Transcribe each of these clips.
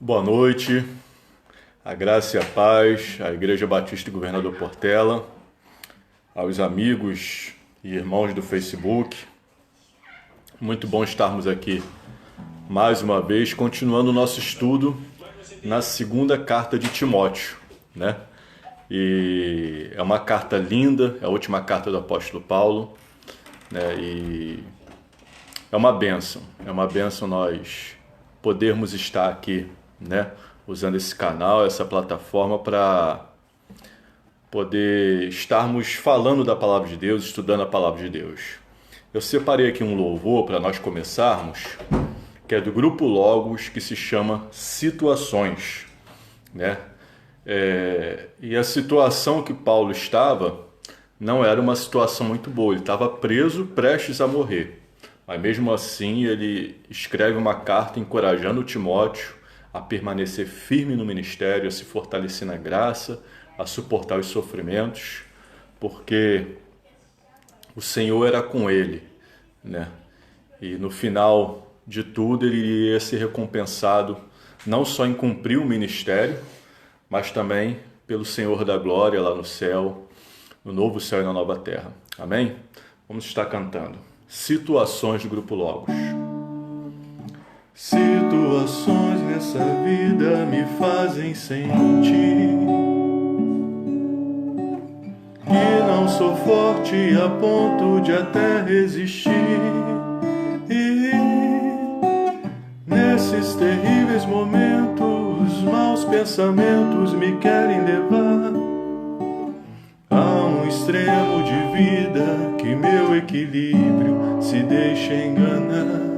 Boa noite, a graça e a paz, à Igreja Batista Governador Portela, aos amigos e irmãos do Facebook. Muito bom estarmos aqui mais uma vez, continuando o nosso estudo na segunda carta de Timóteo, né? E é uma carta linda, é a última carta do apóstolo Paulo, né? E é uma bênção nós podermos estar aqui, né? Usando esse canal, essa plataforma para poder estarmos falando da palavra de Deus, estudando a palavra de Deus. Eu separei aqui um louvor para nós começarmos, que é do Grupo Logos, que se chama Situações, né? E a situação que Paulo estava não era uma situação muito boa, ele estava preso, prestes a morrer. Mas mesmo assim ele escreve uma carta encorajando Timóteo a permanecer firme no ministério, a se fortalecer na graça, a suportar os sofrimentos, porque o Senhor era com ele, né? E no final de tudo ele iria ser recompensado não só em cumprir o ministério, mas também pelo Senhor da glória lá no céu, no novo céu e na nova terra. Amém? Vamos estar cantando. Situações do Grupo Logos. Situações nessa vida me fazem sentir que não sou forte a ponto de até resistir. E nesses terríveis momentos, maus pensamentos me querem levar a um extremo de vida que meu equilíbrio se deixa enganar.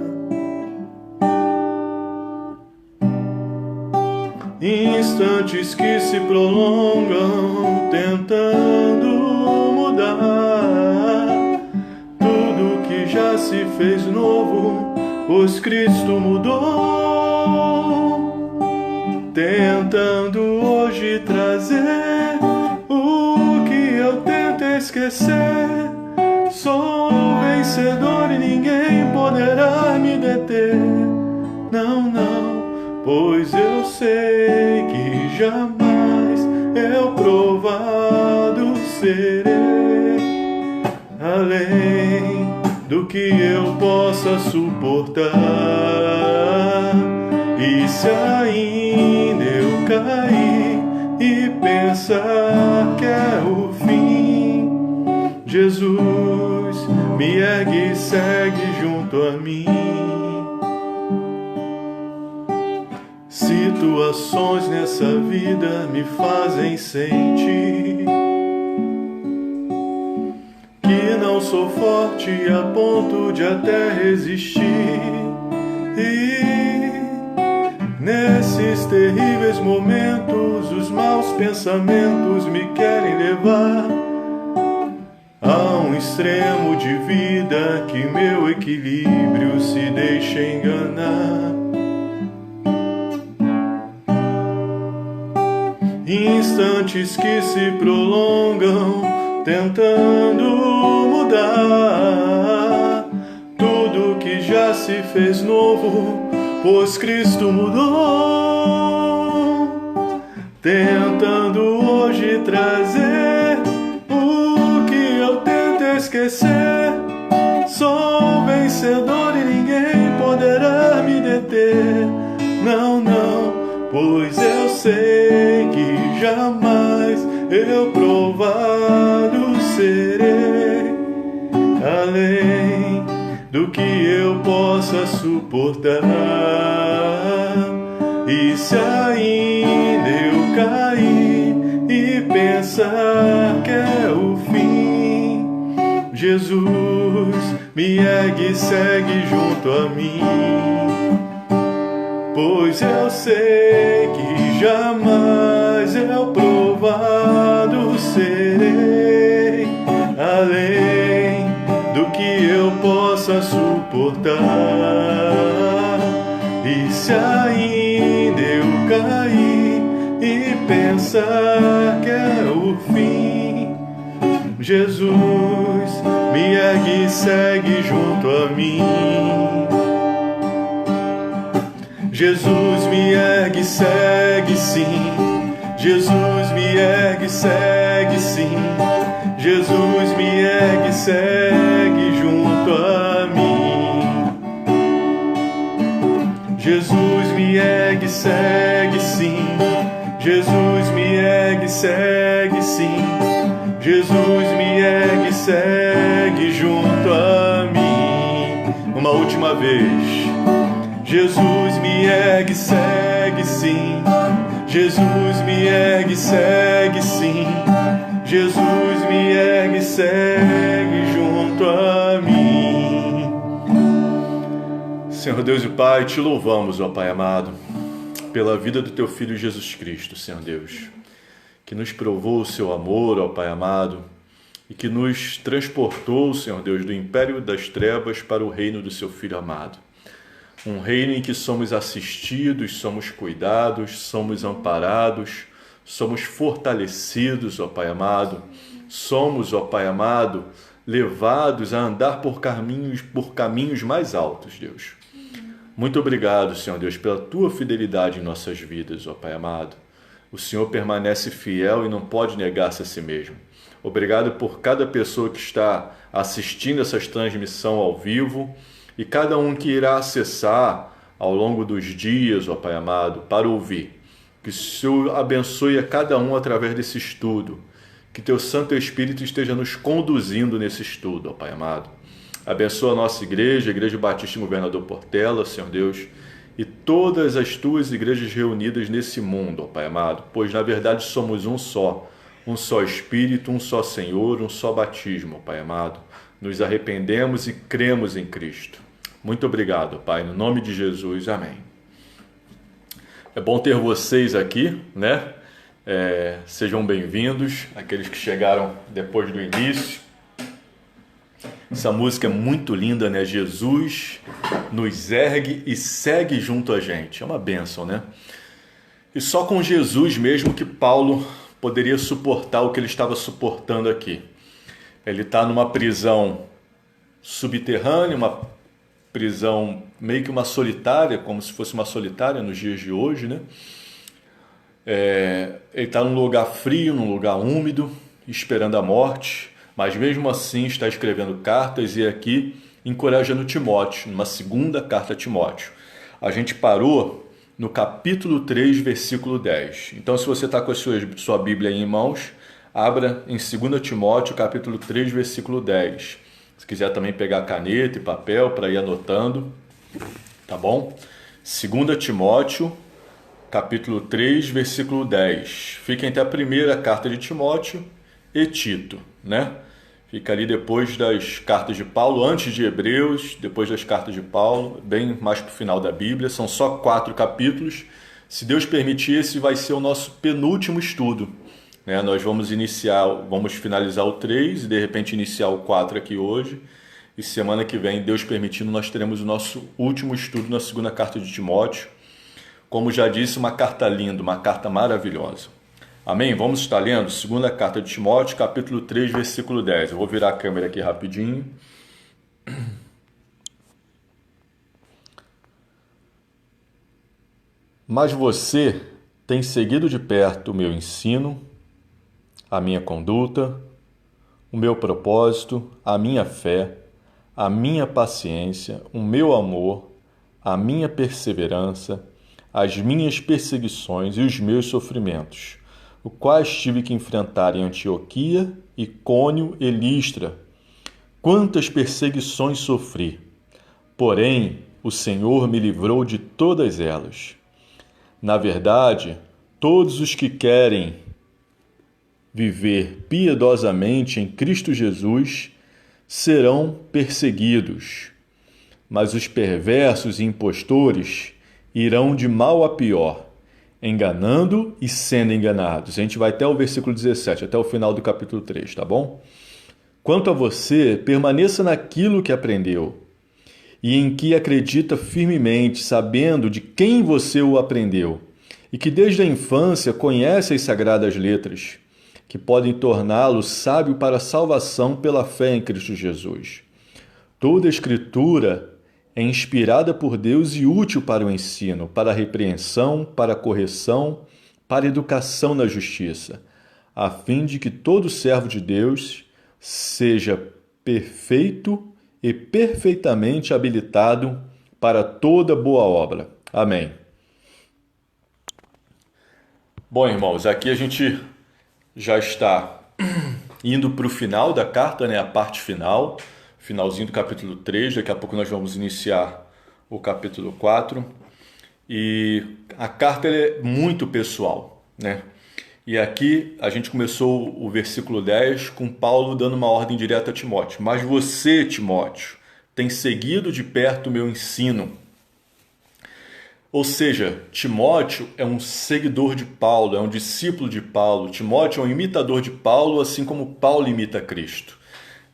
Instantes que se prolongam tentando mudar tudo que já se fez novo, pois Cristo mudou, tentando hoje trazer o que eu tento esquecer. Sou vencedor e ninguém poderá me deter. Não, não, pois eu sei que jamais eu provado serei, além do que eu possa suportar. E se ainda eu cair e pensar que é o fim, Jesus me ergue e segue junto a mim. Situações nessa vida me fazem sentir que não sou forte a ponto de até resistir. E nesses terríveis momentos, os maus pensamentos me querem levar a um extremo de vida que meu equilíbrio se deixa enganar. Instantes que se prolongam tentando mudar tudo que já se fez novo, pois Cristo mudou, tentando hoje trazer o que eu tento esquecer. Sou vencedor e ninguém poderá me deter. Não, não, pois eu sei que jamais eu provado serei, além do que eu possa suportar. E se ainda eu cair e pensar que é o fim, Jesus me ergue e segue junto a mim. Pois eu sei que jamais eu provado serei, além do que eu possa suportar. E se ainda eu cair e pensar que é o fim, Jesus me ergue e segue junto a mim. Jesus me ergue, segue sim. Jesus me ergue, segue sim. Jesus me ergue, segue junto a mim. Jesus me ergue, segue sim. Jesus me ergue, segue sim. Jesus me ergue, segue junto a mim. Uma última vez. Jesus me ergue, segue sim. Jesus me ergue, segue sim. Jesus me ergue, segue junto a mim. Senhor Deus e Pai, te louvamos, ó Pai amado, pela vida do teu Filho Jesus Cristo, Senhor Deus, que nos provou o seu amor, ó Pai amado, e que nos transportou, Senhor Deus, do império das trevas para o reino do seu Filho amado. Um reino em que somos assistidos, somos cuidados, somos amparados, somos fortalecidos, ó Pai amado. Somos, ó Pai amado, levados a andar por caminhos mais altos, Deus. Muito obrigado, Senhor Deus, pela tua fidelidade em nossas vidas, ó Pai amado. O Senhor permanece fiel e não pode negar-se a si mesmo. Obrigado por cada pessoa que está assistindo essa transmissão ao vivo, e cada um que irá acessar ao longo dos dias, ó Pai amado, para ouvir. Que o Senhor abençoe a cada um através desse estudo. Que teu Santo Espírito esteja nos conduzindo nesse estudo, ó Pai amado. Abençoa a nossa igreja, a Igreja Batista Governador Portela, Senhor Deus, e todas as tuas igrejas reunidas nesse mundo, ó Pai amado, pois na verdade somos um só Espírito, um só Senhor, um só batismo, ó Pai amado. Nos arrependemos e cremos em Cristo. Muito obrigado, Pai, no nome de Jesus, amém. É bom ter vocês aqui, né? Sejam bem-vindos, aqueles que chegaram depois do início. Essa música é muito linda, né? Jesus nos ergue e segue junto a gente. É uma bênção, né? E só com Jesus mesmo que Paulo poderia suportar o que ele estava suportando aqui. Ele está numa prisão subterrânea, uma prisão meio que uma solitária, como se fosse uma solitária nos dias de hoje, né? Ele está num lugar frio, num lugar úmido, esperando a morte, mas mesmo assim está escrevendo cartas e aqui encorajando Timóteo, numa segunda carta a Timóteo. A gente parou no capítulo 3, versículo 10. Então, se você está com a sua Bíblia aí em mãos, abra em 2 Timóteo, capítulo 3, versículo 10. Se quiser também pegar caneta e papel para ir anotando, tá bom? 2 Timóteo, capítulo 3, versículo 10. Fica entre a primeira carta de Timóteo e Tito, né? Fica ali depois das cartas de Paulo, antes de Hebreus, depois das cartas de Paulo, bem mais para o final da Bíblia. São só 4 capítulos. Se Deus permitir, esse vai ser o nosso penúltimo estudo. Nós vamos finalizar o 3 e de repente iniciar o 4 aqui hoje. E semana que vem, Deus permitindo, nós teremos o nosso último estudo na segunda carta de Timóteo. Como já disse, uma carta linda, uma carta maravilhosa. Amém? Vamos estar lendo segunda carta de Timóteo, capítulo 3, versículo 10. Eu vou virar a câmera aqui rapidinho. Mas você tem seguido de perto o meu ensino, a minha conduta, o meu propósito, a minha fé, a minha paciência, o meu amor, a minha perseverança, as minhas perseguições e os meus sofrimentos, os quais tive que enfrentar em Antioquia, Icônio e Listra. Quantas perseguições sofri! Porém, o Senhor me livrou de todas elas. Na verdade, todos os que querem viver piedosamente em Cristo Jesus serão perseguidos, mas os perversos e impostores irão de mal a pior, enganando e sendo enganados. A gente vai até o versículo 17, até o final do capítulo 3, tá bom? Quanto a você, permaneça naquilo que aprendeu e em que acredita firmemente, sabendo de quem você o aprendeu, e que desde a infância conhece as sagradas letras, que podem torná-lo sábio para a salvação pela fé em Cristo Jesus. Toda a Escritura é inspirada por Deus e útil para o ensino, para a repreensão, para a correção, para a educação na justiça, a fim de que todo servo de Deus seja perfeito e perfeitamente habilitado para toda boa obra. Amém. Bom, irmãos, aqui a gente já está indo para o final da carta, né? A parte final, finalzinho do capítulo 3. Daqui a pouco nós vamos iniciar o capítulo 4. E a carta é muito pessoal, né? E aqui a gente começou o versículo 10 com Paulo dando uma ordem direta a Timóteo. Mas você, Timóteo, tem seguido de perto o meu ensino. Ou seja, Timóteo é um seguidor de Paulo, é um discípulo de Paulo. Timóteo é um imitador de Paulo, assim como Paulo imita Cristo,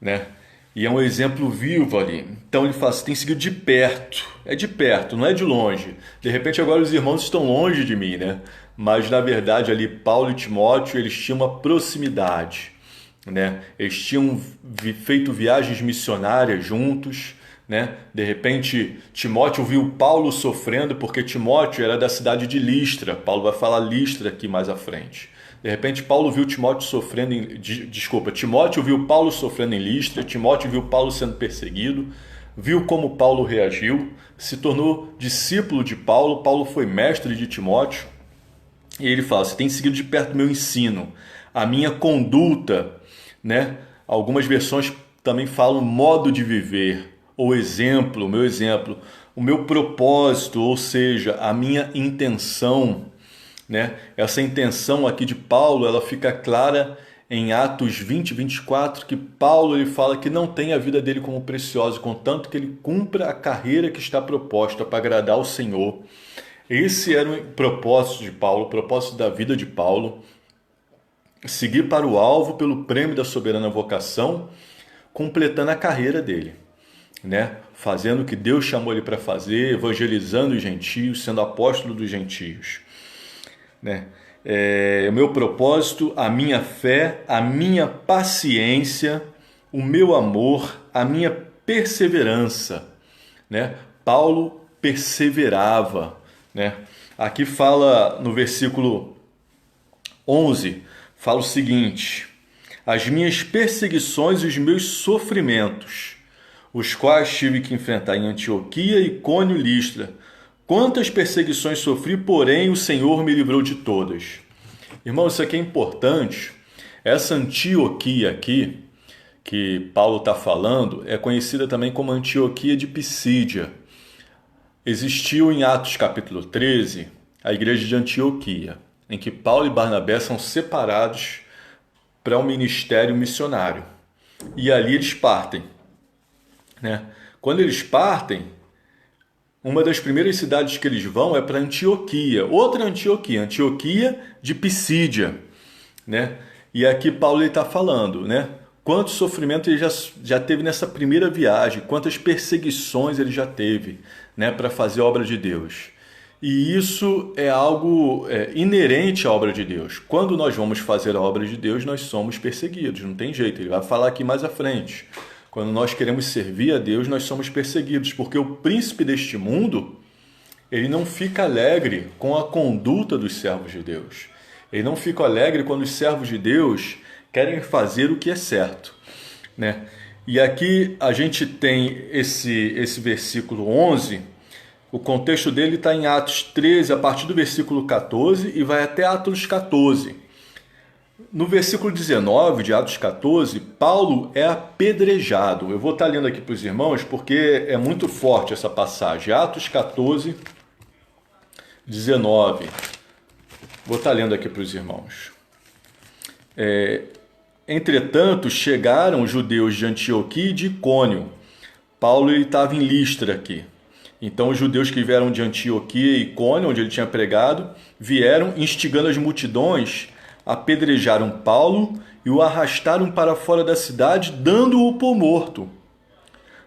né? E é um exemplo vivo ali. Então ele fala, você tem seguido de perto. É de perto, não é de longe. De repente agora os irmãos estão longe de mim, né? Mas na verdade ali Paulo e Timóteo, eles tinham uma proximidade, né? Eles tinham feito viagens missionárias juntos, né? De repente Timóteo viu Paulo sofrendo porque Timóteo era da cidade de Listra. Paulo vai falar Listra aqui mais à frente. De repente Paulo viu Timóteo sofrendo Timóteo viu Paulo sofrendo em Listra, Timóteo viu Paulo sendo perseguido, viu como Paulo reagiu, se tornou discípulo de Paulo, Paulo foi mestre de Timóteo, e ele fala, você tem seguido de perto o meu ensino, a minha conduta, né? Algumas versões também falam modo de viver, ou exemplo, o meu exemplo, o meu propósito, ou seja, a minha intenção, né? Essa intenção aqui de Paulo, ela fica clara em Atos 20, 24, que Paulo ele fala que não tem a vida dele como preciosa, contanto que ele cumpra a carreira que está proposta para agradar ao Senhor. Esse era o propósito de Paulo, o propósito da vida de Paulo, seguir para o alvo pelo prêmio da soberana vocação, completando a carreira dele, né? Fazendo o que Deus chamou ele para fazer, evangelizando os gentios, sendo apóstolo dos gentios, né? O meu propósito, a minha fé, a minha paciência, o meu amor, a minha perseverança, né? Paulo perseverava, né? Aqui fala no versículo 11, fala o seguinte: as minhas perseguições e os meus sofrimentos, os quais tive que enfrentar em Antioquia, Icônio e Listra. Quantas perseguições sofri, porém o Senhor me livrou de todas. Irmão, isso aqui é importante. Essa Antioquia aqui, que Paulo está falando, é conhecida também como Antioquia de Pisídia. Existiu em Atos capítulo 13 a igreja de Antioquia, em que Paulo e Barnabé são separados para um ministério missionário. E ali eles partem, né? Quando eles partem, uma das primeiras cidades que eles vão é para Antioquia, outra Antioquia, Antioquia de Pisídia, né? E aqui Paulo está falando, né? Quanto sofrimento ele já teve nessa primeira viagem, quantas perseguições ele já teve, né, para fazer a obra de Deus. E isso é algo inerente à obra de Deus. Quando nós vamos fazer a obra de Deus, nós somos perseguidos, não tem jeito, ele vai falar aqui mais à frente. Quando nós queremos servir a Deus, nós somos perseguidos, porque o príncipe deste mundo, ele não fica alegre com a conduta dos servos de Deus. Ele não fica alegre quando os servos de Deus querem fazer o que é certo, né? E aqui a gente tem esse versículo 11, o contexto dele está em Atos 13, a partir do versículo 14, e vai até Atos 14. No versículo 19 de Atos 14, Paulo é apedrejado. Eu vou estar lendo aqui para os irmãos porque é muito forte essa passagem. Atos 14, 19. Vou estar lendo aqui para os irmãos. Entretanto, chegaram os judeus de Antioquia e de Icônio. Paulo estava em Listra aqui. Então os judeus que vieram de Antioquia e Icônio, onde ele tinha pregado, vieram instigando as multidões, apedrejaram Paulo e o arrastaram para fora da cidade, dando-o por morto.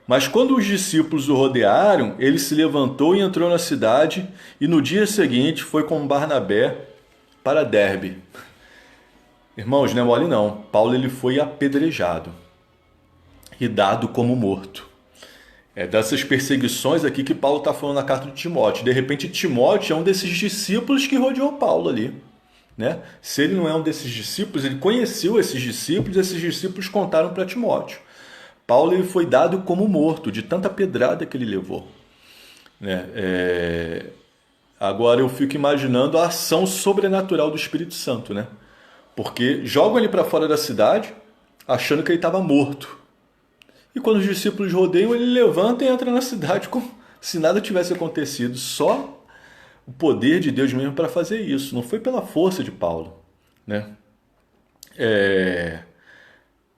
Mas quando os discípulos o rodearam, ele se levantou e entrou na cidade, e no dia seguinte foi com Barnabé para Derbe. Irmãos, não é mole não. Paulo ele foi apedrejado e dado como morto. É dessas perseguições aqui que Paulo está falando na carta de Timóteo. De repente, Timóteo é um desses discípulos que rodeou Paulo ali, né? Se ele não é um desses discípulos, ele conheceu esses discípulos contaram para Timóteo. Paulo ele foi dado como morto, de tanta pedrada que ele levou, né? Agora eu fico imaginando a ação sobrenatural do Espírito Santo, né? Porque jogam ele para fora da cidade, achando que ele estava morto. E quando os discípulos rodeiam, ele levanta e entra na cidade como se nada tivesse acontecido. Só o poder de Deus mesmo para fazer isso. Não foi pela força de Paulo, né?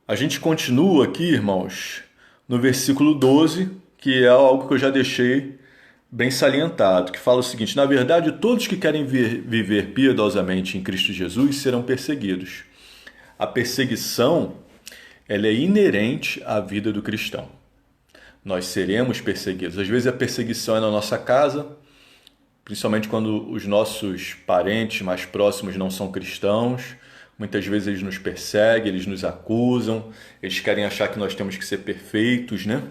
A gente continua aqui, irmãos, no versículo 12, que é algo que eu já deixei bem salientado, que fala o seguinte: na verdade, todos que querem viver piedosamente em Cristo Jesus serão perseguidos. A perseguição, ela é inerente à vida do cristão. Nós seremos perseguidos. Às vezes a perseguição é na nossa casa, principalmente quando os nossos parentes mais próximos não são cristãos. Muitas vezes eles nos perseguem, eles nos acusam, eles querem achar que nós temos que ser perfeitos, né?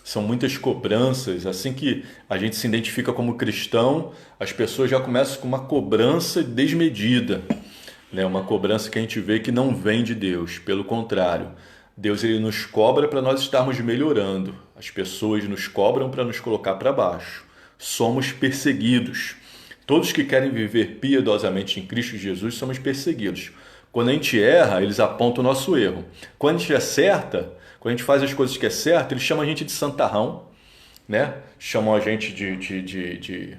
São muitas cobranças. Assim que a gente se identifica como cristão, as pessoas já começam com uma cobrança desmedida, né? Uma cobrança que a gente vê que não vem de Deus. Pelo contrário, Deus ele nos cobra para nós estarmos melhorando. As pessoas nos cobram para nos colocar para baixo. Somos perseguidos. Todos que querem viver piedosamente em Cristo Jesus somos perseguidos. Quando a gente erra, eles apontam o nosso erro. Quando a gente acerta, quando a gente faz as coisas que é certo, eles chamam a gente de santarrão, né? Chamam a gente de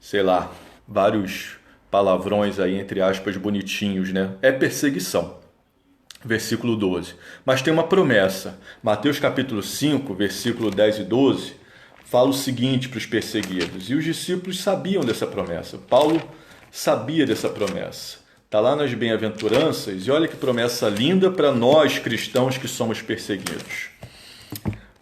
sei lá, vários palavrões aí, entre aspas, bonitinhos, né? É perseguição. Versículo 12. Mas tem uma promessa. Mateus capítulo 5, versículo 10 e 12, fala o seguinte para os perseguidos. E os discípulos sabiam dessa promessa. Paulo sabia dessa promessa. Está lá nas bem-aventuranças, e olha que promessa linda para nós cristãos que somos perseguidos.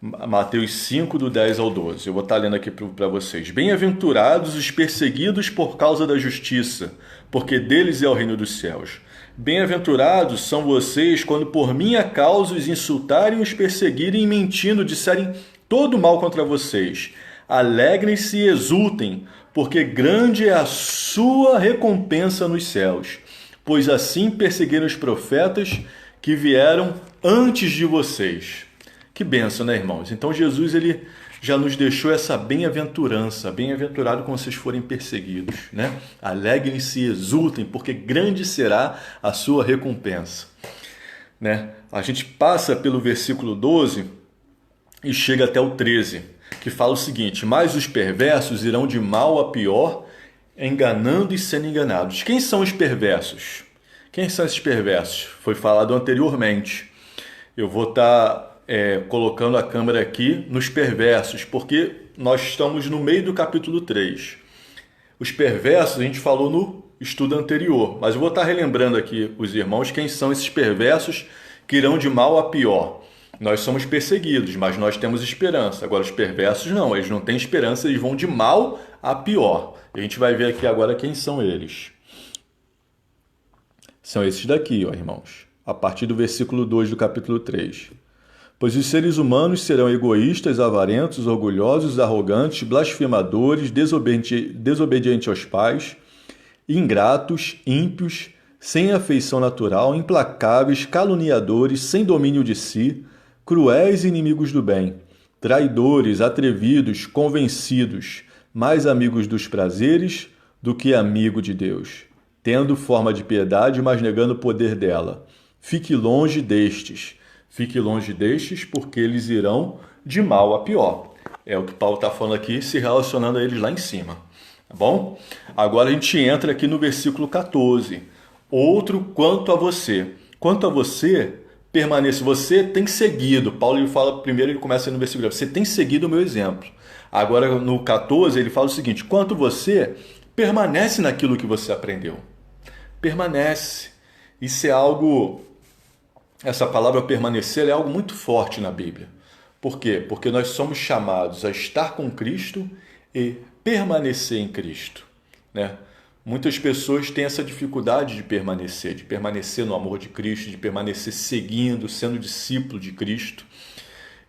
Mateus 5, do 10 ao 12. Eu vou estar lendo aqui para vocês. Bem-aventurados os perseguidos por causa da justiça, porque deles é o reino dos céus. Bem-aventurados são vocês quando por minha causa os insultarem, os perseguirem, mentindo, disserem todo mal contra vocês. Alegrem-se e exultem, porque grande é a sua recompensa nos céus. Pois assim perseguiram os profetas que vieram antes de vocês. Que bênção, né, irmãos? Então Jesus ele já nos deixou essa bem-aventurança. Bem-aventurado quando vocês forem perseguidos, né? Alegrem-se e exultem, porque grande será a sua recompensa, né? A gente passa pelo versículo 12 e chega até o 13, que fala o seguinte: mas os perversos irão de mal a pior, enganando e sendo enganados. Quem são os perversos? Quem são esses perversos? Foi falado anteriormente. Eu vou estar colocando a câmera aqui nos perversos, porque nós estamos no meio do capítulo 3. Os perversos a gente falou no estudo anterior, mas eu vou estar relembrando aqui os irmãos quem são esses perversos que irão de mal a pior. Nós somos perseguidos, mas nós temos esperança. Agora os perversos não, eles não têm esperança, eles vão de mal a pior. A gente vai ver aqui agora quem são eles. São esses daqui, ó, irmãos. A partir do versículo 2 do capítulo 3. Pois os seres humanos serão egoístas, avarentos, orgulhosos, arrogantes, blasfemadores, desobedientes aos pais, ingratos, ímpios, sem afeição natural, implacáveis, caluniadores, sem domínio de si, cruéis e inimigos do bem, traidores, atrevidos, convencidos, mais amigos dos prazeres do que amigo de Deus, tendo forma de piedade, mas negando o poder dela. Fique longe destes, porque eles irão de mal a pior. É o que Paulo está falando aqui, se relacionando a eles lá em cima. Tá bom? Agora a gente entra aqui no versículo 14. Outro quanto a você. Quanto a você, permaneça. Você tem seguido. Paulo ele fala primeiro, ele começa no versículo. Você tem seguido o meu exemplo. Agora no 14 ele fala o seguinte: quanto você, permanece naquilo que você aprendeu. Permanece. Isso é algo... Essa palavra permanecer é algo muito forte na Bíblia. Por quê? Porque nós somos chamados a estar com Cristo e permanecer em Cristo, né? Muitas pessoas têm essa dificuldade de permanecer no amor de Cristo, de permanecer seguindo, sendo discípulo de Cristo.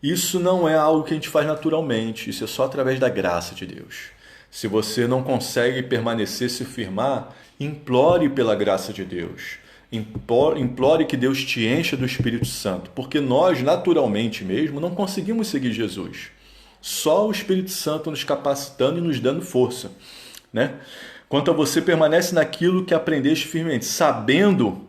Isso não é algo que a gente faz naturalmente, isso é só através da graça de Deus. Se você não consegue permanecer, se firmar, implore pela graça de Deus. Implore que Deus te encha do Espírito Santo, porque nós, naturalmente mesmo, não conseguimos seguir Jesus. Só o Espírito Santo nos capacitando e nos dando força, né? Quanto a você, permanece naquilo que aprendeste firmemente, sabendo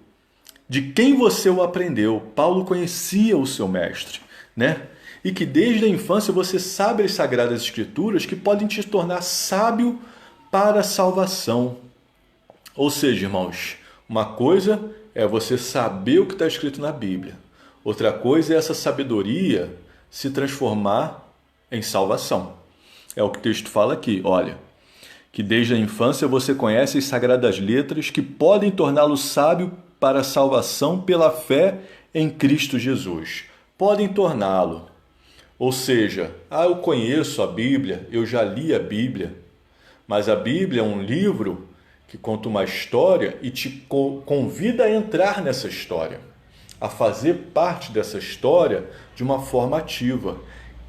de quem você o aprendeu. Paulo conhecia o seu mestre, né? E que desde a infância você sabe as Sagradas Escrituras que podem te tornar sábio para a salvação. Ou seja, irmãos, uma coisa é você saber o que está escrito na Bíblia. Outra coisa é essa sabedoria se transformar em salvação. É o que o texto fala aqui, olha, que desde a infância você conhece as Sagradas Letras que podem torná-lo sábio para a salvação pela fé em Cristo Jesus. Podem torná-lo. Ou seja, eu conheço a Bíblia, eu já li a Bíblia, mas a Bíblia é um livro que conta uma história e te convida a entrar nessa história, a fazer parte dessa história de uma forma ativa,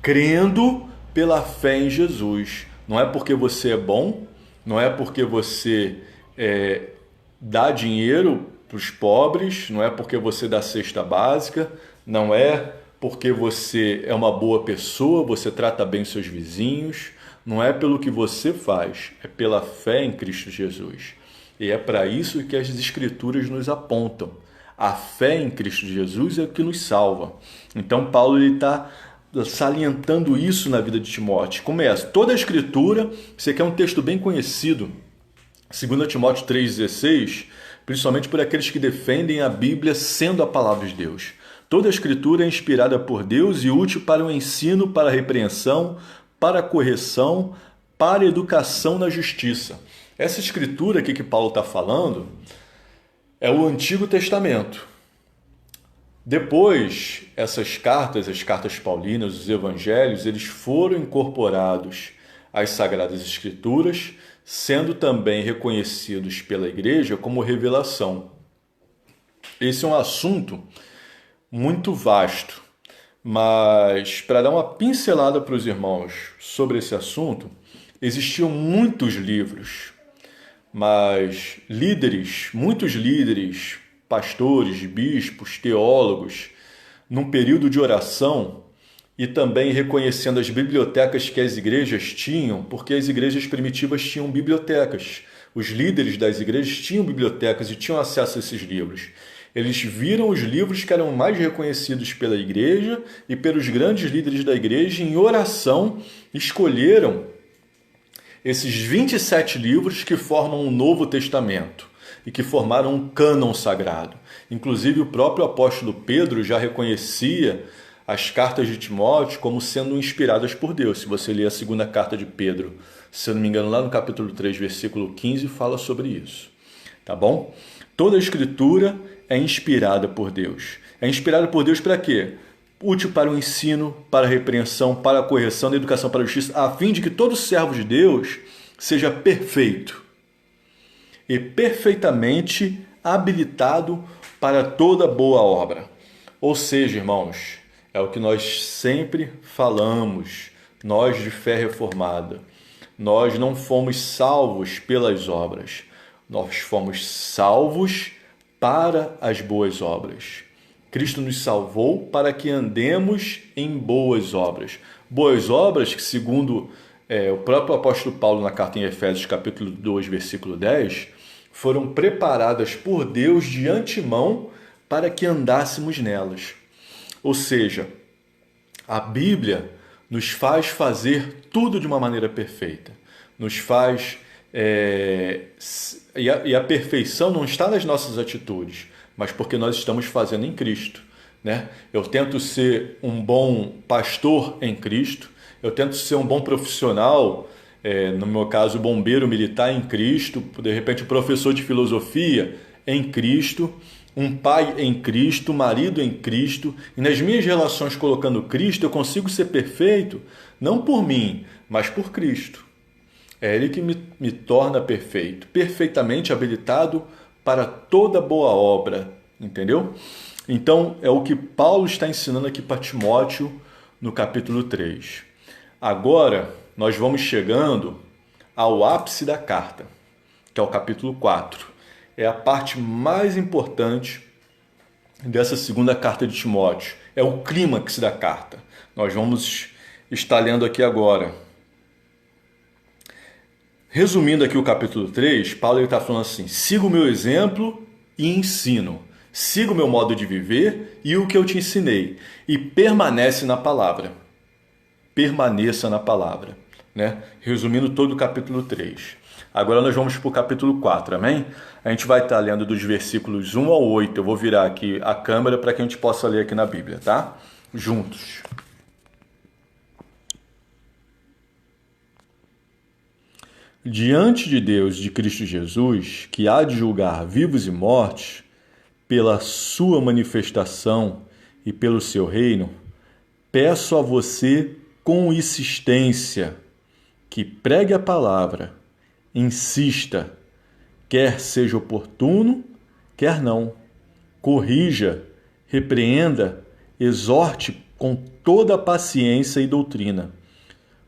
crendo pela fé em Jesus. Não é porque você é bom, não é porque você dá dinheiro para os pobres, não é porque você dá cesta básica, não é porque você é uma boa pessoa, você trata bem seus vizinhos, não é pelo que você faz, é pela fé em Cristo Jesus. E é para isso que as Escrituras nos apontam. A fé em Cristo Jesus é o que nos salva. Então Paulo está salientando isso na vida de Timóteo. Começa, toda a Escritura, isso aqui é um texto bem conhecido, 2 Timóteo 3,16, principalmente por aqueles que defendem a Bíblia sendo a palavra de Deus. Toda a Escritura é inspirada por Deus e útil para o ensino, para a repreensão, para a correção, para a educação na justiça. Essa Escritura aqui que Paulo está falando é o Antigo Testamento. Depois, essas cartas, as cartas paulinas, os evangelhos, eles foram incorporados às Sagradas Escrituras, sendo também reconhecidos pela Igreja como revelação. Esse é um assunto muito vasto, mas para dar uma pincelada para os irmãos sobre esse assunto, existiam muitos livros, mas muitos líderes, pastores, bispos, teólogos, num período de oração e também reconhecendo as bibliotecas que as igrejas tinham, porque as igrejas primitivas tinham bibliotecas. Os líderes das igrejas tinham bibliotecas e tinham acesso a esses livros. Eles viram os livros que eram mais reconhecidos pela igreja e pelos grandes líderes da igreja, em oração, escolheram esses 27 livros que formam o Novo Testamento e que formaram um cânon sagrado. Inclusive, o próprio apóstolo Pedro já reconhecia as cartas de Timóteo como sendo inspiradas por Deus. Se você ler a segunda carta de Pedro, se eu não me engano, lá no capítulo 3, versículo 15, fala sobre isso. Tá bom? Toda a Escritura é inspirada por Deus. É inspirada por Deus para quê? Útil para o ensino, para a repreensão, para a correção, da educação para a justiça, a fim de que todo servo de Deus seja perfeito e perfeitamente habilitado para toda boa obra. Ou seja, irmãos, é o que nós sempre falamos, nós de fé reformada. Nós não fomos salvos pelas obras, nós fomos salvos para as boas obras. Cristo nos salvou para que andemos em boas obras. Boas obras que, segundo o próprio apóstolo Paulo na carta em Efésios, capítulo 2, versículo 10, foram preparadas por Deus de antemão para que andássemos nelas. Ou seja, a Bíblia nos faz fazer tudo de uma maneira perfeita. Nos faz... E a perfeição não está nas nossas atitudes, mas porque nós estamos fazendo em Cristo, né? Eu tento ser um bom pastor em Cristo, eu tento ser um bom profissional, no meu caso, bombeiro militar em Cristo, de repente, professor de filosofia em Cristo, um pai em Cristo, marido em Cristo, e nas minhas relações colocando Cristo, eu consigo ser perfeito, não por mim, mas por Cristo. É Ele que me torna perfeito, perfeitamente habilitado para toda boa obra, entendeu? Então, é o que Paulo está ensinando aqui para Timóteo no capítulo 3. Agora, nós vamos chegando ao ápice da carta, que é o capítulo 4. É a parte mais importante dessa segunda carta de Timóteo. É o clímax da carta. Nós vamos estar lendo aqui agora. Resumindo aqui o capítulo 3, Paulo está falando assim: siga o meu exemplo e ensino. Siga o meu modo de viver e o que eu te ensinei. E permanece na palavra. Permaneça na palavra. Né? Resumindo todo o capítulo 3. Agora nós vamos para o capítulo 4, amém? A gente vai estar lendo dos versículos 1 ao 8. Eu vou virar aqui a câmera para que a gente possa ler aqui na Bíblia, tá? Juntos. Diante de Deus de Cristo Jesus, que há de julgar vivos e mortos, pela sua manifestação e pelo seu reino, peço a você com insistência que pregue a palavra, insista, quer seja oportuno, quer não, corrija, repreenda, exorte com toda a paciência e doutrina,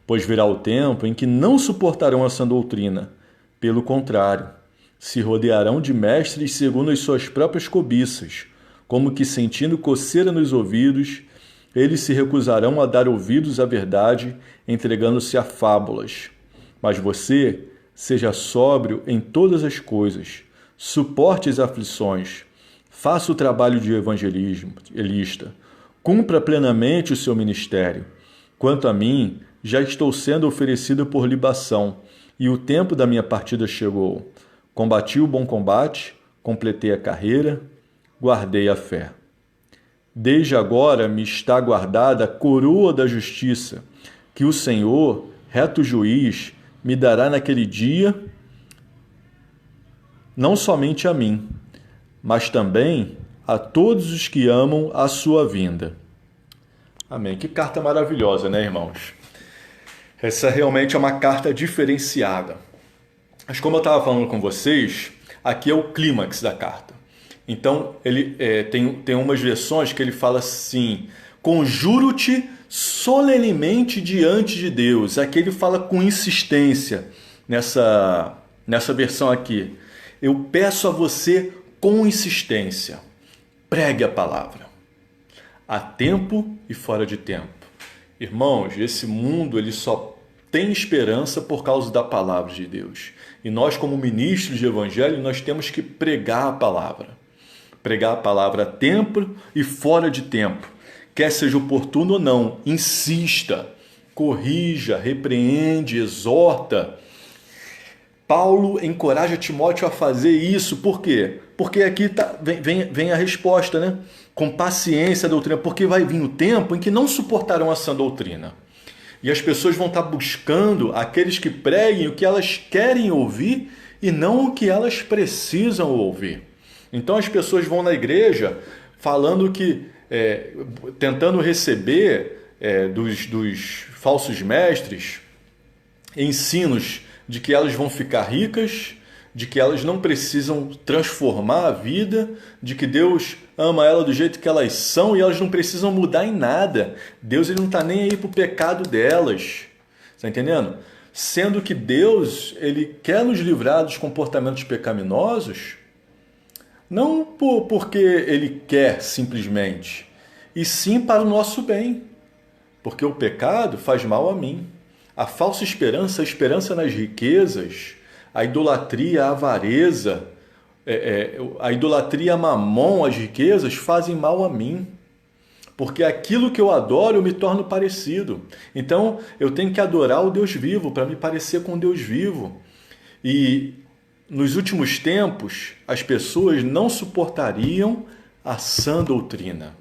pois virá o tempo em que não suportarão essa doutrina, pelo contrário, se rodearão de mestres segundo as suas próprias cobiças, como que sentindo coceira nos ouvidos, eles se recusarão a dar ouvidos à verdade, entregando-se a fábulas. Mas você seja sóbrio em todas as coisas, suporte as aflições, faça o trabalho de evangelista, cumpra plenamente o seu ministério. Quanto a mim, já estou sendo oferecido por libação, e o tempo da minha partida chegou. Combati o bom combate, completei a carreira, guardei a fé. Desde agora me está guardada a coroa da justiça, que o Senhor, reto juiz, me dará naquele dia, não somente a mim, mas também a todos os que amam a sua vinda. Amém. Que carta maravilhosa, né, irmãos? Essa realmente é uma carta diferenciada. Mas como eu estava falando com vocês, aqui é o clímax da carta. Então, ele tem umas versões que ele fala assim: conjuro-te solenemente diante de Deus. Aqui ele fala com insistência, nessa versão aqui. Eu peço a você com insistência, pregue a palavra, a tempo e fora de tempo. Irmãos, esse mundo ele só tem esperança por causa da palavra de Deus. E nós, como ministros de evangelho, nós temos que pregar a palavra. Pregar a palavra a tempo e fora de tempo. Quer seja oportuno ou não, insista, corrija, repreende, exorta. Paulo encoraja Timóteo a fazer isso. Por quê? Porque aqui vem a resposta, né? Com paciência a doutrina, porque vai vir o tempo em que não suportarão essa doutrina. E as pessoas vão estar buscando aqueles que preguem o que elas querem ouvir e não o que elas precisam ouvir. Então as pessoas vão na igreja falando que, tentando receber dos falsos mestres ensinos de que elas vão ficar ricas, de que elas não precisam transformar a vida, de que Deus ama ela do jeito que elas são e elas não precisam mudar em nada. Deus ele não está nem aí para o pecado delas. Está entendendo? Sendo que Deus ele quer nos livrar dos comportamentos pecaminosos, não porque Ele quer simplesmente, e sim para o nosso bem. Porque o pecado faz mal a mim. A falsa esperança, a esperança nas riquezas, a idolatria, a avareza, a idolatria a mamon, as riquezas, fazem mal a mim. Porque aquilo que eu adoro, eu me torno parecido. Então, eu tenho que adorar o Deus vivo, para me parecer com o Deus vivo. E nos últimos tempos, as pessoas não suportariam a sã doutrina.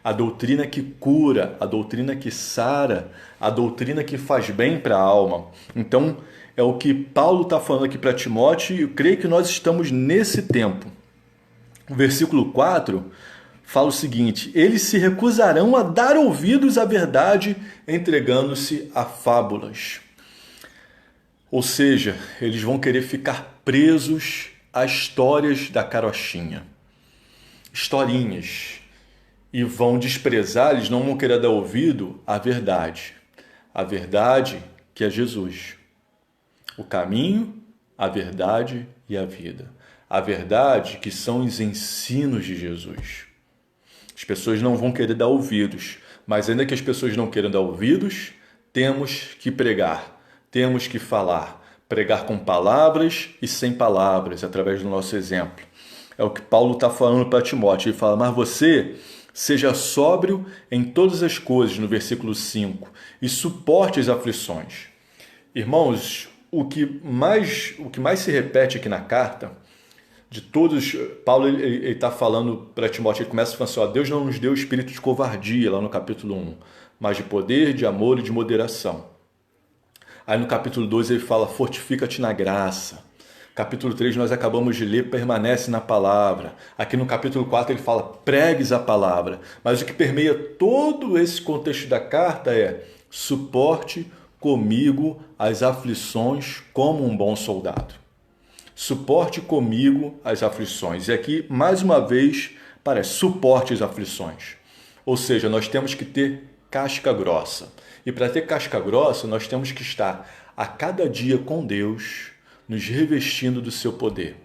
A doutrina que cura, a doutrina que sara, a doutrina que faz bem para a alma. Então, é o que Paulo está falando aqui para Timóteo e eu creio que nós estamos nesse tempo. O versículo 4 fala o seguinte: eles se recusarão a dar ouvidos à verdade, entregando-se a fábulas. Ou seja, eles vão querer ficar presos a histórias da carochinha. Historinhas. e vão desprezar, eles não vão querer dar ouvido à verdade. A verdade que é Jesus. O caminho, a verdade e a vida. A verdade que são os ensinos de Jesus. As pessoas não vão querer dar ouvidos, mas ainda que as pessoas não queiram dar ouvidos, temos que pregar, temos que falar. Pregar com palavras e sem palavras, através do nosso exemplo. É o que Paulo está falando para Timóteo. Ele fala, mas você seja sóbrio em todas as coisas, no versículo 5, e suporte as aflições. Irmãos, o que mais se repete aqui na carta, de todos, Paulo ele está falando para Timóteo, ele começa falando assim, ó, Deus não nos deu espírito de covardia, lá no capítulo 1, mas de poder, de amor e de moderação. Aí no capítulo 2 ele fala, fortifica-te na graça. Capítulo 3 nós acabamos de ler, permanece na palavra. Aqui no capítulo 4 ele fala, pregues a palavra. Mas o que permeia todo esse contexto da carta é, suporte comigo as aflições como um bom soldado. Suporte comigo as aflições. E aqui, mais uma vez, parece, suporte as aflições. Ou seja, nós temos que ter casca grossa. E para ter casca grossa, nós temos que estar a cada dia com Deus, nos revestindo do seu poder,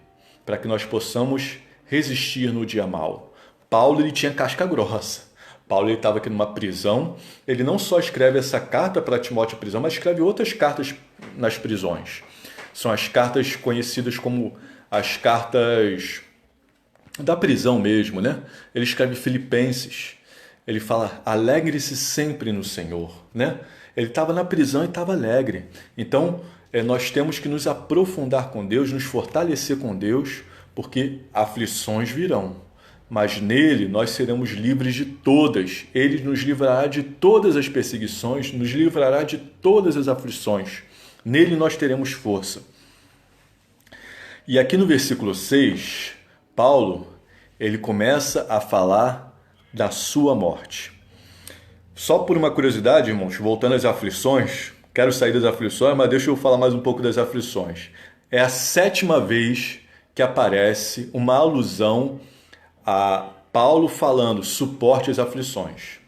para que nós possamos resistir no dia mau. Paulo ele tinha casca grossa. Paulo estava aqui numa prisão. Ele não só escreve essa carta para Timóteo prisão, mas escreve outras cartas nas prisões. São as cartas conhecidas como as cartas da prisão mesmo, né? Ele escreve Filipenses. Ele fala, alegre-se sempre no Senhor, né? Ele estava na prisão e estava alegre. Então, nós temos que nos aprofundar com Deus, nos fortalecer com Deus, porque aflições virão. Mas nele nós seremos livres de todas. Ele nos livrará de todas as perseguições, nos livrará de todas as aflições. Nele nós teremos força. E aqui no versículo 6, Paulo, ele começa a falar da sua morte. Só por uma curiosidade, irmãos, voltando às aflições, quero sair das aflições, mas deixa eu falar mais um pouco das aflições. É a 7ª vez que aparece uma alusão a Paulo falando, suporte as aflições,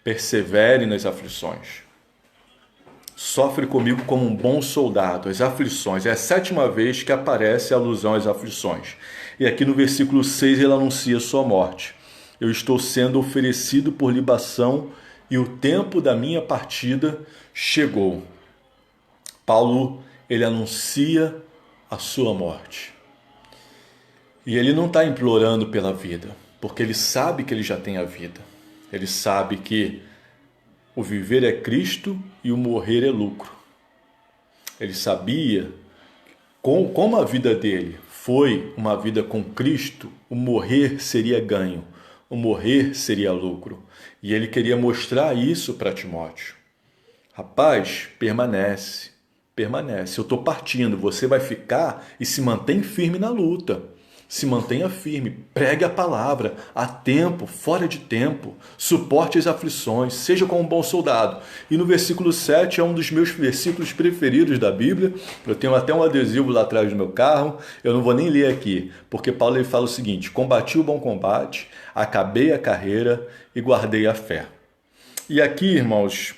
persevere nas aflições. Sofre comigo como um bom soldado, as aflições. É a 7ª vez que aparece a alusão às aflições. E aqui no versículo 6 ele anuncia sua morte. Eu estou sendo oferecido por libação e o tempo da minha partida chegou. Paulo, ele anuncia a sua morte. E ele não está implorando pela vida, porque ele sabe que ele já tem a vida. Ele sabe que o viver é Cristo e o morrer é lucro. Ele sabia como a vida dele foi uma vida com Cristo, o morrer seria ganho. O morrer seria lucro. E ele queria mostrar isso para Timóteo. Rapaz, permanece. Eu estou partindo. Você vai ficar e se mantém firme na luta. Se mantenha firme. Pregue a palavra. A tempo, fora de tempo. Suporte as aflições. Seja como um bom soldado. E no versículo 7 é um dos meus versículos preferidos da Bíblia. Eu tenho até um adesivo lá atrás do meu carro. Eu não vou nem ler aqui. Porque Paulo ele fala o seguinte. Combati o bom combate. Acabei a carreira e guardei a fé. E aqui, irmãos,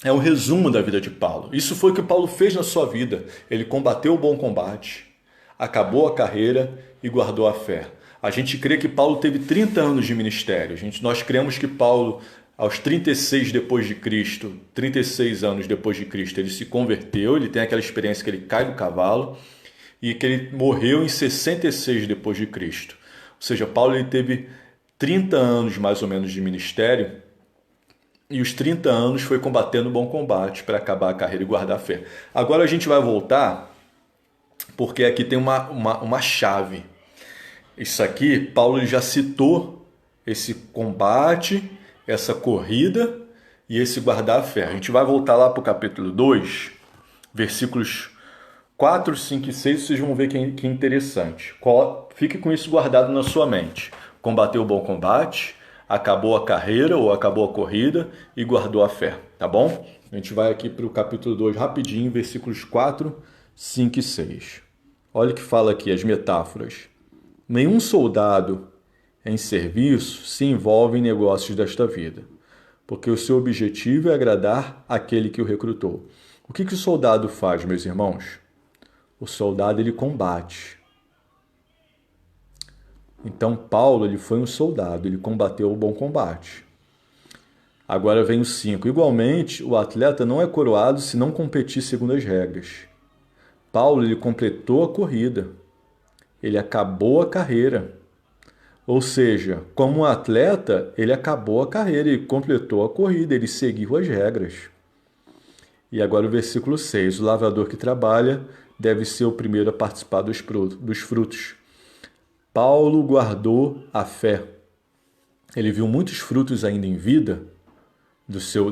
é um resumo da vida de Paulo. Isso foi o que Paulo fez na sua vida. Ele combateu o bom combate, acabou a carreira e guardou a fé. A gente crê que Paulo teve 30 anos de ministério. Nós cremos que Paulo, aos 36 depois de Cristo, 36 anos depois de Cristo, ele se converteu, ele tem aquela experiência que ele cai do cavalo e que ele morreu em 66 depois de Cristo. Ou seja, Paulo ele teve 30 anos mais ou menos de ministério e os 30 anos foi combatendo o bom combate para acabar a carreira e guardar a fé. Agora a gente vai voltar porque aqui tem uma chave. Isso aqui, Paulo já citou esse combate, essa corrida e esse guardar a fé. A gente vai voltar lá para o capítulo 2, versículos 4, 5 e 6, vocês vão ver que interessante. Fique com isso guardado na sua mente. Combateu o bom combate, acabou a carreira ou acabou a corrida e guardou a fé, tá bom? A gente vai aqui para o capítulo 2 rapidinho, versículos 4, 5 e 6. Olha o que fala aqui as metáforas. Nenhum soldado em serviço se envolve em negócios desta vida, porque o seu objetivo é agradar aquele que o recrutou. O que o soldado faz, meus irmãos? O soldado, ele combate. Então, Paulo, ele foi um soldado, ele combateu o bom combate. Agora vem o 5. Igualmente, o atleta não é coroado se não competir segundo as regras. Paulo, ele completou a corrida. Ele acabou a carreira. Ou seja, como um atleta, ele acabou a carreira, ele completou a corrida, ele seguiu as regras. E agora o versículo 6. O lavrador que trabalha deve ser o primeiro a participar dos frutos. Paulo guardou a fé. Ele viu muitos frutos ainda em vida,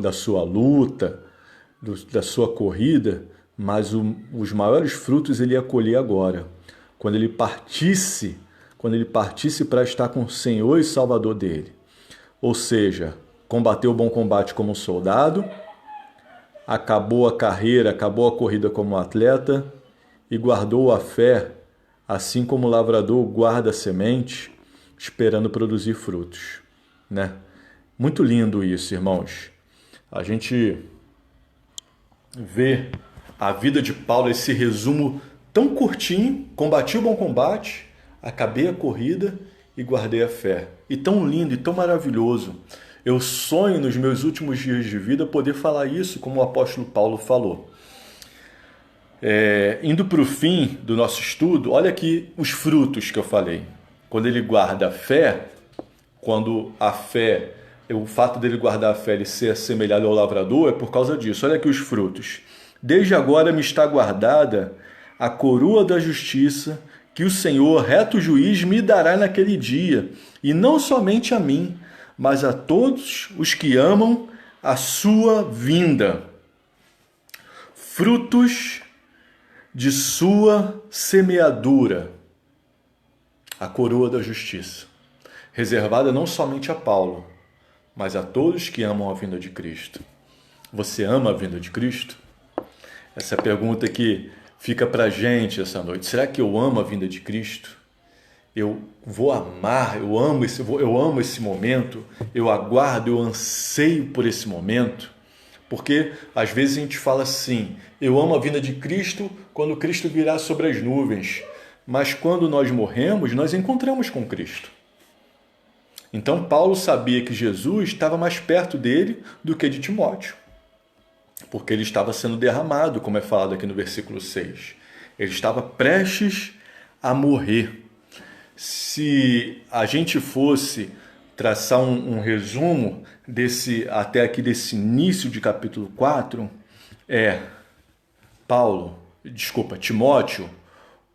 da sua luta, da sua corrida, mas os maiores frutos ele ia colher agora, quando ele partisse para estar com o Senhor e Salvador dele. Ou seja, combateu o bom combate como um soldado, acabou a carreira, acabou a corrida como um atleta e guardou a fé, assim como o lavrador guarda a semente, esperando produzir frutos, né? Muito lindo isso, irmãos. A gente vê a vida de Paulo, esse resumo tão curtinho: combati o bom combate, acabei a corrida e guardei a fé. E tão lindo e tão maravilhoso. Eu sonho nos meus últimos dias de vida poder falar isso como o apóstolo Paulo falou. Indo para o fim do nosso estudo, olha aqui os frutos que eu falei. Quando ele guarda a fé, quando a fé, o fato dele guardar a fé e ser assemelhado ao lavrador é por causa disso. Olha aqui os frutos. Desde agora me está guardada a coroa da justiça, que o Senhor, reto juiz, me dará naquele dia, e não somente a mim, mas a todos os que amam a sua vinda. Frutos de sua semeadura, a coroa da justiça, reservada não somente a Paulo, mas a todos que amam a vinda de Cristo. Você ama a vinda de Cristo? Essa é a pergunta que fica para a gente essa noite. Será que eu amo a vinda de Cristo? Eu vou amar, eu amo esse momento, eu aguardo, eu anseio por esse momento. Porque às vezes a gente fala assim: eu amo a vinda de Cristo quando Cristo virá sobre as nuvens. Mas quando nós morremos, nós encontramos com Cristo. Então Paulo sabia que Jesus estava mais perto dele do que de Timóteo, porque ele estava sendo derramado, como é falado aqui no versículo 6. Ele estava prestes a morrer. Se a gente fosse traçar um resumo até aqui desse início de capítulo 4, Timóteo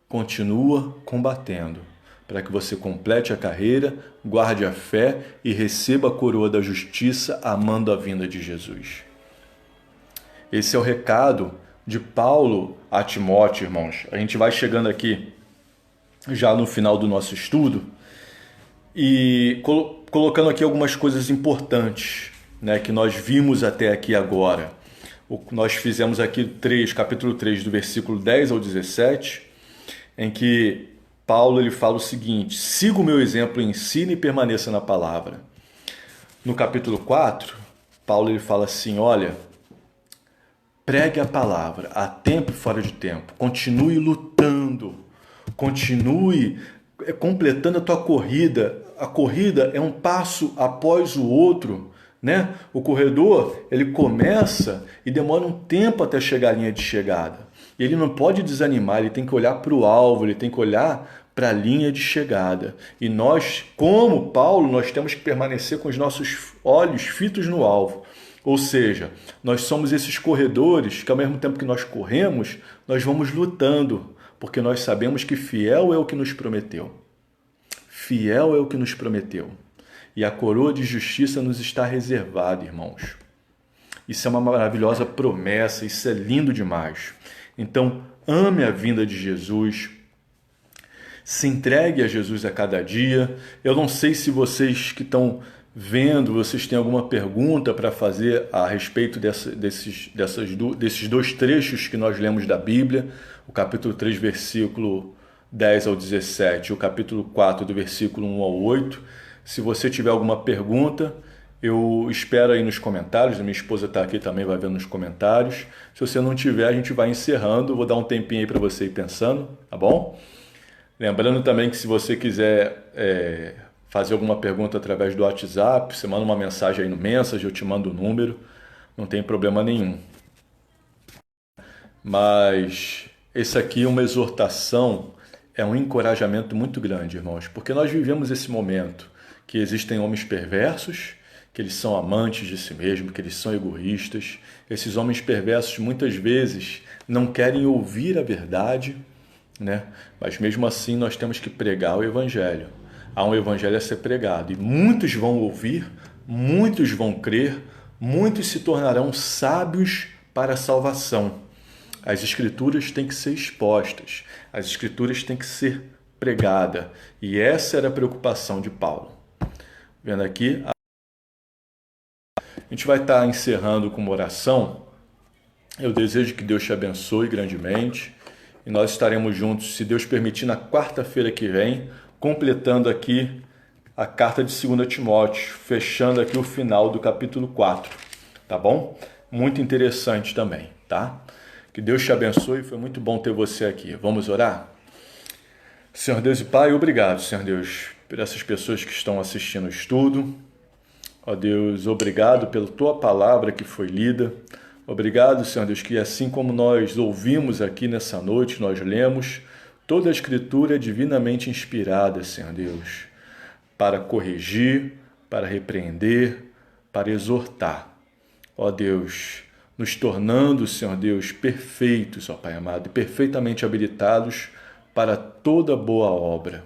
continua combatendo, para que você complete a carreira, guarde a fé e receba a coroa da justiça, amando a vinda de Jesus. Esse é o recado de Paulo a Timóteo, irmãos. A gente vai chegando aqui já no final do nosso estudo e colocando aqui algumas coisas importantes, né, que nós vimos até aqui agora. Nós fizemos aqui capítulo 3, do versículo 10 ao 17, em que Paulo ele fala o seguinte: siga o meu exemplo, ensine e permaneça na palavra. No capítulo 4, Paulo ele fala assim: olha, pregue a palavra a tempo e fora de tempo, continue lutando, continue completando a tua corrida. A corrida é um passo após o outro, né? O corredor, ele começa e demora um tempo até chegar à linha de chegada. E ele não pode desanimar, ele tem que olhar para o alvo, ele tem que olhar para a linha de chegada. E nós, como Paulo, nós temos que permanecer com os nossos olhos fitos no alvo. Ou seja, nós somos esses corredores que ao mesmo tempo que nós corremos, nós vamos lutando, porque nós sabemos que fiel é o que nos prometeu. Fiel é o que nos prometeu. E a coroa de justiça nos está reservada, irmãos. Isso é uma maravilhosa promessa, isso é lindo demais. Então, ame a vinda de Jesus, se entregue a Jesus a cada dia. Eu não sei se vocês que estão vendo, vocês têm alguma pergunta para fazer a respeito desses dois trechos que nós lemos da Bíblia, o capítulo 3, versículo 10 ao 17, o capítulo 4, do versículo 1 ao 8. Se você tiver alguma pergunta, eu espero aí nos comentários. A minha esposa está aqui também, vai ver nos comentários. Se você não tiver, a gente vai encerrando. Vou dar um tempinho aí para você ir pensando, tá bom? Lembrando também que se você quiser fazer alguma pergunta através do WhatsApp, você manda uma mensagem aí no Message, eu te mando o número, não tem problema nenhum. Mas esse aqui é uma exortação, é um encorajamento muito grande, irmãos, porque nós vivemos esse momento que existem homens perversos, que eles são amantes de si mesmos, que eles são egoístas. Esses homens perversos muitas vezes não querem ouvir a verdade, né? Mas mesmo assim nós temos que pregar o Evangelho. Há um Evangelho a ser pregado e muitos vão ouvir, muitos vão crer, muitos se tornarão sábios para a salvação. As Escrituras têm que ser expostas, as Escrituras têm que ser pregadas, e essa era a preocupação de Paulo. Vendo aqui, a gente vai estar encerrando com uma oração. Eu desejo que Deus te abençoe grandemente e nós estaremos juntos, se Deus permitir, na quarta-feira que vem, completando aqui a carta de 2 Timóteo, fechando aqui o final do capítulo 4, tá bom? Muito interessante também, tá? Que Deus te abençoe, foi muito bom ter você aqui. Vamos orar? Senhor Deus e Pai, obrigado, Senhor Deus, por essas pessoas que estão assistindo o estudo. Ó Deus, obrigado pela Tua palavra que foi lida. Obrigado, Senhor Deus, que assim como nós ouvimos aqui nessa noite, nós lemos, toda a Escritura é divinamente inspirada, Senhor Deus, para corrigir, para repreender, para exortar. Ó Deus, nos tornando, Senhor Deus, perfeitos, ó Pai amado, e perfeitamente habilitados para toda boa obra.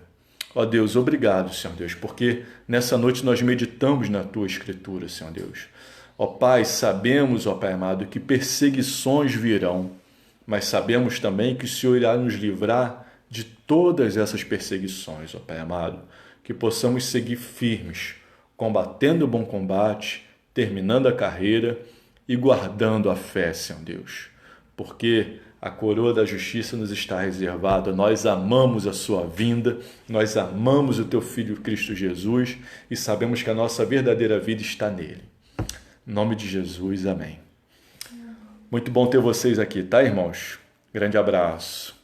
Ó Deus, obrigado, Senhor Deus, porque nessa noite nós meditamos na Tua Escritura, Senhor Deus. Ó Pai, sabemos, ó Pai amado, que perseguições virão, mas sabemos também que o Senhor irá nos livrar de todas essas perseguições, ó Pai amado, que possamos seguir firmes, combatendo o bom combate, terminando a carreira e guardando a fé, Senhor Deus, porque a coroa da justiça nos está reservada. Nós amamos a sua vinda, nós amamos o Teu Filho Cristo Jesus e sabemos que a nossa verdadeira vida está nele. Em nome de Jesus, amém. Muito bom ter vocês aqui, tá, irmãos? Grande abraço.